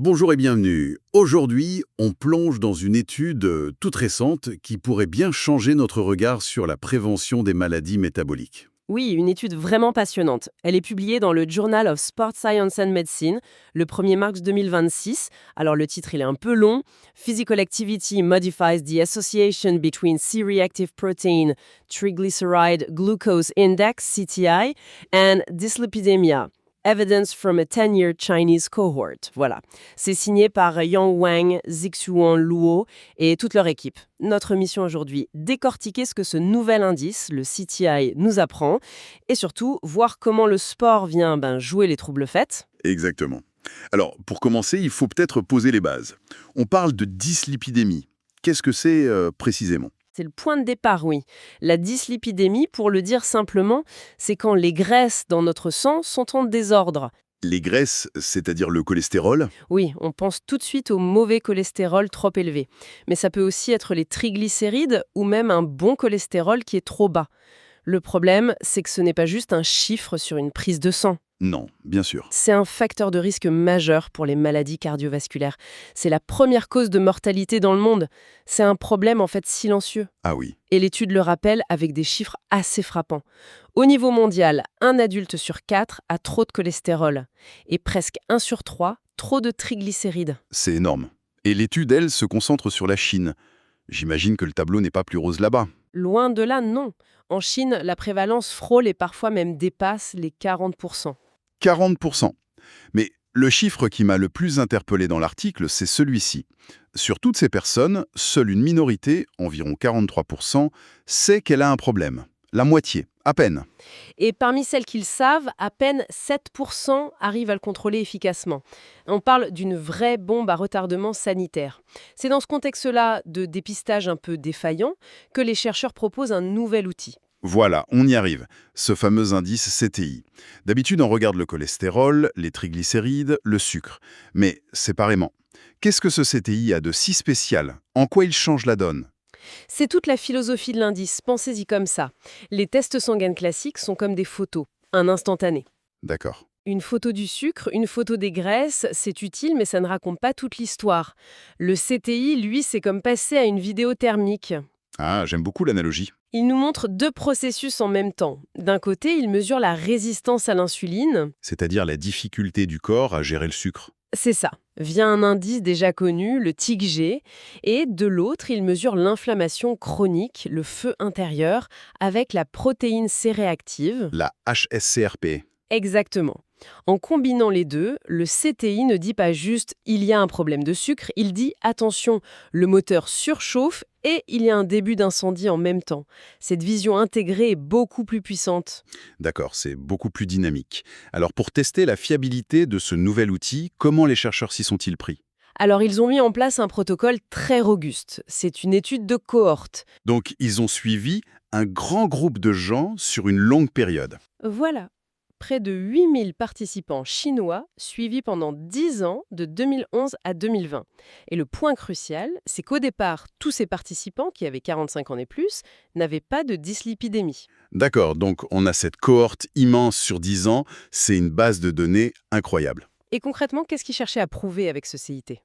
Bonjour et bienvenue. Aujourd'hui, on plonge dans une étude toute récente qui pourrait bien changer notre regard sur la prévention des maladies métaboliques. Oui, une étude vraiment passionnante. Elle est publiée dans le Journal of Sport Science and Medicine le 1er mars 2026. Alors le titre, il est un peu long. Physical Activity Modifies the Association between C-reactive protein, triglyceride glucose index, CTI, and dyslipidemia. Evidence from a 10-year Chinese cohort. Voilà. C'est signé par Yang Wang, Zixuan Luo et toute leur équipe. Notre mission aujourd'hui, décortiquer ce que ce nouvel indice, le CTI, nous apprend et surtout voir comment le sport vient jouer les troubles faits. Exactement. Alors, pour commencer, il faut peut-être poser les bases. On parle de dyslipidémie. Qu'est-ce que c'est précisément? C'est le point de départ, oui. La dyslipidémie, pour le dire simplement, c'est quand les graisses dans notre sang sont en désordre. Les graisses, c'est-à-dire le cholestérol? Oui, on pense tout de suite au mauvais cholestérol trop élevé. Mais ça peut aussi être les triglycérides ou même un bon cholestérol qui est trop bas. Le problème, c'est que ce n'est pas juste un chiffre sur une prise de sang. Non, bien sûr. C'est un facteur de risque majeur pour les maladies cardiovasculaires. C'est la première cause de mortalité dans le monde. C'est un problème en fait silencieux. Ah oui. Et l'étude le rappelle avec des chiffres assez frappants. Au niveau mondial, un adulte sur 4 a trop de cholestérol. Et presque 1 sur 3, trop de triglycérides. C'est énorme. Et l'étude, elle, se concentre sur la Chine. J'imagine que le tableau n'est pas plus rose là-bas. Loin de là, non. En Chine, la prévalence frôle et parfois même dépasse les 40%. 40%. Mais le chiffre qui m'a le plus interpellé dans l'article, c'est celui-ci. Sur toutes ces personnes, seule une minorité, environ 43%, sait qu'elle a un problème. La moitié, à peine. Et parmi celles qu'ils savent, à peine 7% arrivent à le contrôler efficacement. On parle d'une vraie bombe à retardement sanitaire. C'est dans ce contexte-là de dépistage un peu défaillant que les chercheurs proposent un nouvel outil. Voilà, on y arrive. Ce fameux indice CTI. D'habitude, on regarde le cholestérol, les triglycérides, le sucre. Mais séparément. Qu'est-ce que ce CTI a de si spécial? En quoi il change la donne? C'est toute la philosophie de l'indice, pensez-y comme ça. Les tests sanguins classiques sont comme des photos, un instantané. D'accord. Une photo du sucre, une photo des graisses, c'est utile, mais ça ne raconte pas toute l'histoire. Le CTI, lui, c'est comme passer à une vidéo thermique. Ah, j'aime beaucoup l'analogie. Il nous montre deux processus en même temps. D'un côté, il mesure la résistance à l'insuline. C'est-à-dire la difficulté du corps à gérer le sucre. C'est ça, via un indice déjà connu, le TICG. Et de l'autre, il mesure l'inflammation chronique, le feu intérieur, avec la protéine C-réactive. La HSCRP. Exactement. En combinant les deux, le CTI ne dit pas juste « il y a un problème de sucre », il dit « attention, le moteur surchauffe et il y a un début d'incendie en même temps ». Cette vision intégrée est beaucoup plus puissante. D'accord, c'est beaucoup plus dynamique. Alors pour tester la fiabilité de ce nouvel outil, comment les chercheurs s'y sont-ils pris? Alors ils ont mis en place un protocole très robuste. C'est une étude de cohorte. Donc ils ont suivi un grand groupe de gens sur une longue période. Voilà. Près de 8000 participants chinois suivis pendant 10 ans, de 2011 à 2020. Et le point crucial, c'est qu'au départ, tous ces participants, qui avaient 45 ans et plus, n'avaient pas de dyslipidémie. D'accord, donc on a cette cohorte immense sur 10 ans, c'est une base de données incroyable. Et concrètement, qu'est-ce qu'ils cherchaient à prouver avec ce CIT?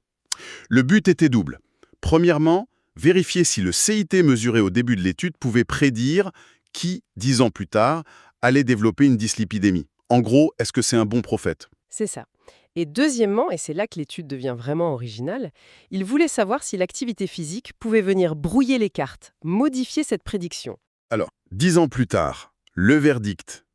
Le but était double. Premièrement, vérifier si le CIT mesuré au début de l'étude pouvait prédire qui, 10 ans plus tard, allait développer une dyslipidémie. En gros, est-ce que c'est un bon prophète? C'est ça. Et deuxièmement, et c'est là que l'étude devient vraiment originale, ils voulaient savoir si l'activité physique pouvait venir brouiller les cartes, modifier cette prédiction. Alors, 10 ans plus tard, le verdict.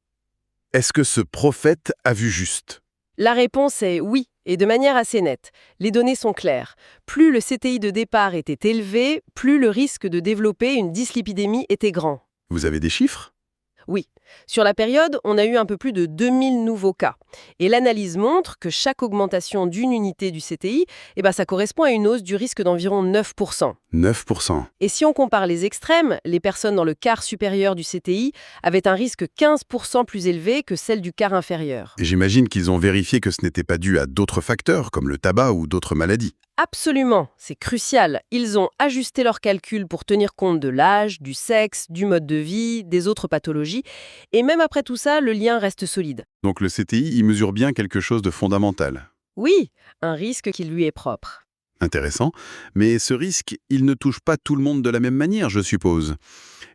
Est-ce que ce prophète a vu juste? La réponse est oui, et de manière assez nette. Les données sont claires. Plus le CTI de départ était élevé, plus le risque de développer une dyslipidémie était grand. Vous avez des chiffres? Oui. Sur la période, on a eu un peu plus de 2000 nouveaux cas. Et l'analyse montre que chaque augmentation d'une unité du CTI, ça correspond à une hausse du risque d'environ 9%. 9%. Et si on compare les extrêmes, les personnes dans le quart supérieur du CTI avaient un risque 15% plus élevé que celles du quart inférieur. Et j'imagine qu'ils ont vérifié que ce n'était pas dû à d'autres facteurs, comme le tabac ou d'autres maladies. Absolument, c'est crucial. Ils ont ajusté leurs calculs pour tenir compte de l'âge, du sexe, du mode de vie, des autres pathologies. Et même après tout ça, le lien reste solide. Donc le CTI, il mesure bien quelque chose de fondamental. Oui, un risque qui lui est propre. Intéressant. Mais ce risque, il ne touche pas tout le monde de la même manière, je suppose.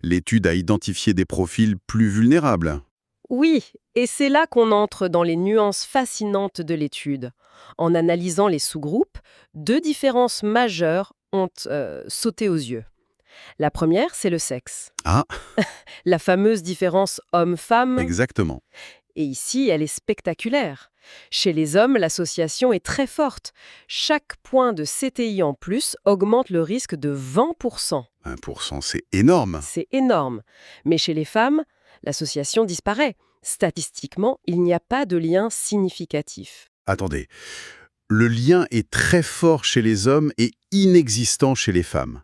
L'étude a identifié des profils plus vulnérables. Oui, et c'est là qu'on entre dans les nuances fascinantes de l'étude. En analysant les sous-groupes, deux différences majeures ont sauté aux yeux. La première, c'est le sexe. Ah, La fameuse différence homme-femme. exactement. Et ici, elle est spectaculaire. Chez les hommes, l'association est très forte. Chaque point de CTI en plus augmente le risque de 20%. 1%, c'est énorme. C'est énorme. Mais chez les femmes, l'association disparaît. Statistiquement, il n'y a pas de lien significatif. Attendez, le lien est très fort chez les hommes et inexistant chez les femmes.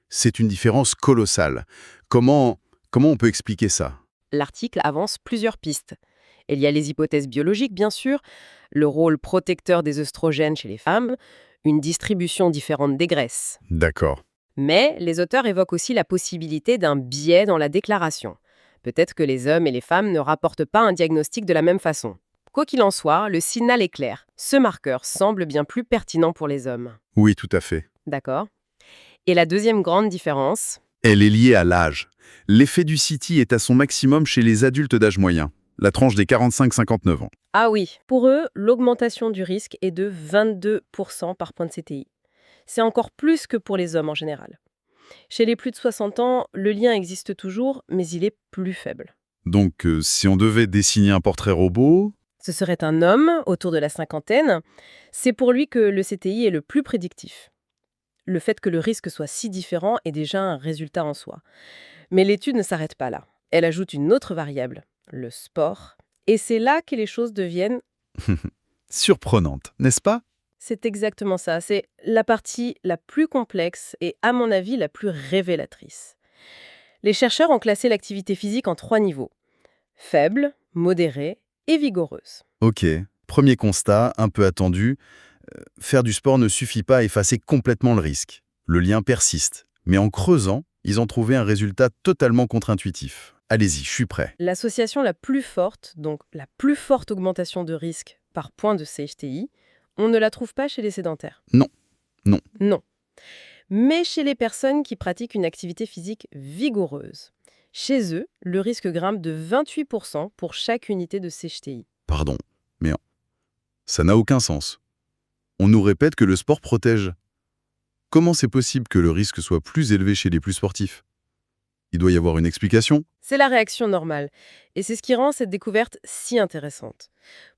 C'est une différence colossale. Comment on peut expliquer ça? L'article avance plusieurs pistes. Il y a les hypothèses biologiques, bien sûr, le rôle protecteur des œstrogènes chez les femmes, une distribution différente des graisses. D'accord. Mais les auteurs évoquent aussi la possibilité d'un biais dans la déclaration. Peut-être que les hommes et les femmes ne rapportent pas un diagnostic de la même façon. Quoi qu'il en soit, le signal est clair. Ce marqueur semble bien plus pertinent pour les hommes. Oui, tout à fait. D'accord? Et la deuxième grande différence, Elle est liée à l'âge. L'effet du CT est à son maximum chez les adultes d'âge moyen, la tranche des 45-59 ans. ah oui, pour eux, l'augmentation du risque est de 22% par point de CTI. C'est encore plus que pour les hommes en général. Chez les plus de 60 ans, le lien existe toujours, mais il est plus faible. Donc, si on devait dessiner un portrait robot, Ce serait un homme, autour de la cinquantaine. C'est pour lui que le CTI est le plus prédictif. Le fait que le risque soit si différent est déjà un résultat en soi. Mais l'étude ne s'arrête pas là. Elle ajoute une autre variable, le sport. Et c'est là que les choses deviennent... surprenante, n'est-ce pas? C'est exactement ça. C'est la partie la plus complexe et, à mon avis, la plus révélatrice. Les chercheurs ont classé l'activité physique en 3 niveaux. Faible, modérée et vigoureuse. Ok. Premier constat, un peu attendu, faire du sport ne suffit pas à effacer complètement le risque. Le lien persiste. Mais en creusant, ils ont trouvé un résultat totalement contre-intuitif. Allez-y, je suis prêt. L'association la plus forte, donc la plus forte augmentation de risque par point de CHTI, on ne la trouve pas chez les sédentaires. Non, non. Non. Mais chez les personnes qui pratiquent une activité physique vigoureuse. Chez eux, le risque grimpe de 28% pour chaque unité de CHTI. Pardon, mais ça n'a aucun sens. On nous répète que le sport protège. Comment c'est possible que le risque soit plus élevé chez les plus sportifs? Il doit y avoir une explication? C'est la réaction normale. Et c'est ce qui rend cette découverte si intéressante.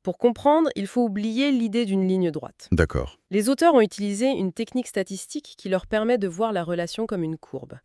Pour comprendre, il faut oublier l'idée d'une ligne droite. D'accord. Les auteurs ont utilisé une technique statistique qui leur permet de voir la relation comme une courbe.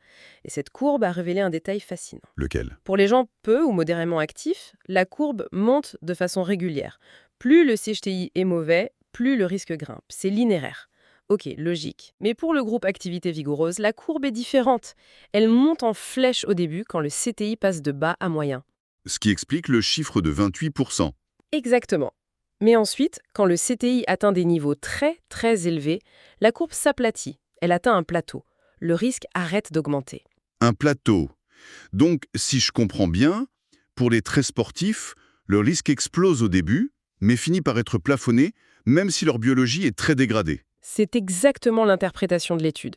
Et cette courbe a révélé un détail fascinant. Lequel? Pour les gens peu ou modérément actifs, la courbe monte de façon régulière. Plus le CHTI est mauvais, plus le risque grimpe. C'est linéaire. Ok, logique. Mais pour le groupe activité vigoureuse, la courbe est différente. Elle monte en flèche au début quand le CTI passe de bas à moyen. Ce qui explique le chiffre de 28%. Exactement. Mais ensuite, quand le CTI atteint des niveaux très très élevés, la courbe s'aplatit. Elle atteint un plateau. Le risque arrête d'augmenter. Un plateau. Donc, si je comprends bien, pour les très sportifs, le risque explose au début, mais finit par être plafonné, même si leur biologie est très dégradée. C'est exactement l'interprétation de l'étude.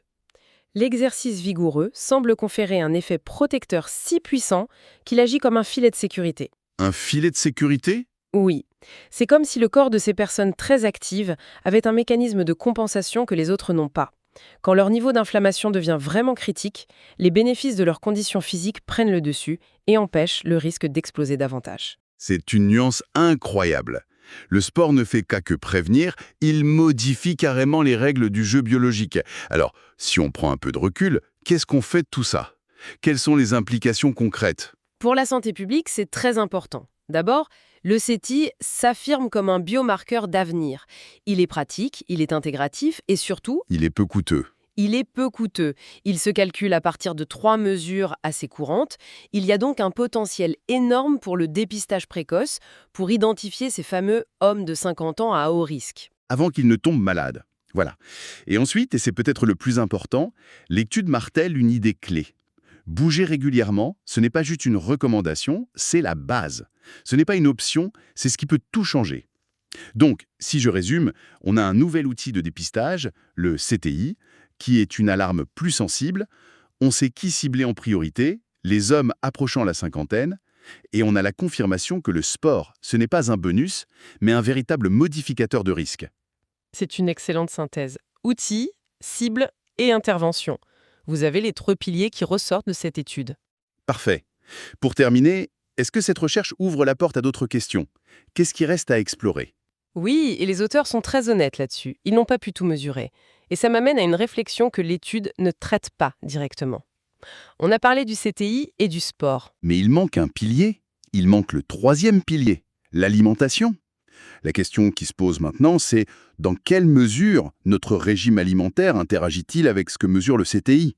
L'exercice vigoureux semble conférer un effet protecteur si puissant qu'il agit comme un filet de sécurité. Un filet de sécurité? Oui, c'est comme si le corps de ces personnes très actives avait un mécanisme de compensation que les autres n'ont pas. Quand leur niveau d'inflammation devient vraiment critique, les bénéfices de leur condition physique prennent le dessus et empêchent le risque d'exploser davantage. C'est une nuance incroyable. Le sport ne fait qu'à que prévenir, il modifie carrément les règles du jeu biologique. Alors, si on prend un peu de recul, qu'est-ce qu'on fait de tout ça? Quelles sont les implications concrètes? Pour la santé publique, c'est très important. D'abord, le CETI s'affirme comme un biomarqueur d'avenir. Il est pratique, il est intégratif et surtout, Il est peu coûteux. il est peu coûteux. Il se calcule à partir de 3 mesures assez courantes. Il y a donc un potentiel énorme pour le dépistage précoce, pour identifier ces fameux hommes de 50 ans à haut risque. Avant qu'il ne tombe malade. Voilà. Et ensuite, et c'est peut-être le plus important, l'étude martèle une idée clé. Bouger régulièrement, ce n'est pas juste une recommandation, c'est la base. Ce n'est pas une option, c'est ce qui peut tout changer. Donc, si je résume, on a un nouvel outil de dépistage, le CTI, qui est une alarme plus sensible. On sait qui cibler en priorité, les hommes approchant la cinquantaine, et on a la confirmation que le sport, ce n'est pas un bonus, mais un véritable modificateur de risque. C'est une excellente synthèse. Outils, cibles et intervention. Vous avez les trois piliers qui ressortent de cette étude. Parfait. Pour terminer, est-ce que cette recherche ouvre la porte à d'autres questions? Qu'est-ce qui reste à explorer? Oui, et les auteurs sont très honnêtes là-dessus. Ils n'ont pas pu tout mesurer. Et ça m'amène à une réflexion que l'étude ne traite pas directement. On a parlé du CTI et du sport. Mais il manque un pilier. Il manque le troisième pilier, l'alimentation. La question qui se pose maintenant, c'est dans quelle mesure notre régime alimentaire interagit-il avec ce que mesure le CTI?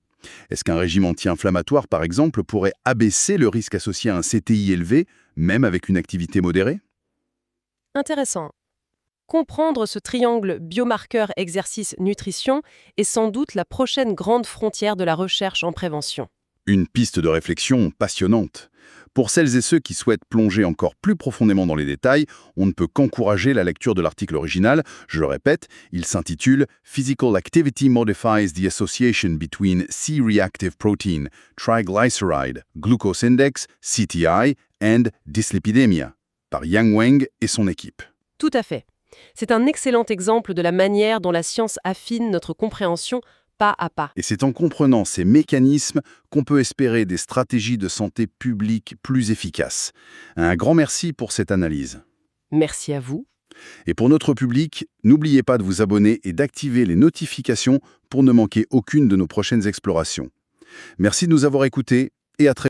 Est-ce qu'un régime anti-inflammatoire, par exemple, pourrait abaisser le risque associé à un CTI élevé, même avec une activité modérée? Intéressant. Comprendre ce triangle biomarqueur-exercice-nutrition est sans doute la prochaine grande frontière de la recherche en prévention. Une piste de réflexion passionnante. Pour celles et ceux qui souhaitent plonger encore plus profondément dans les détails, on ne peut qu'encourager la lecture de l'article original. Je le répète, il s'intitule « Physical Activity Modifies the Association between C-reactive protein, triglyceride, glucose index, CTI, and dyslipidemia » par Yang Weng et son équipe. Tout à fait. C'est un excellent exemple de la manière dont la science affine notre compréhension pas à pas. Et c'est en comprenant ces mécanismes qu'on peut espérer des stratégies de santé publique plus efficaces. Un grand merci pour cette analyse. Merci à vous. Et pour notre public, n'oubliez pas de vous abonner et d'activer les notifications pour ne manquer aucune de nos prochaines explorations. Merci de nous avoir écoutés et à très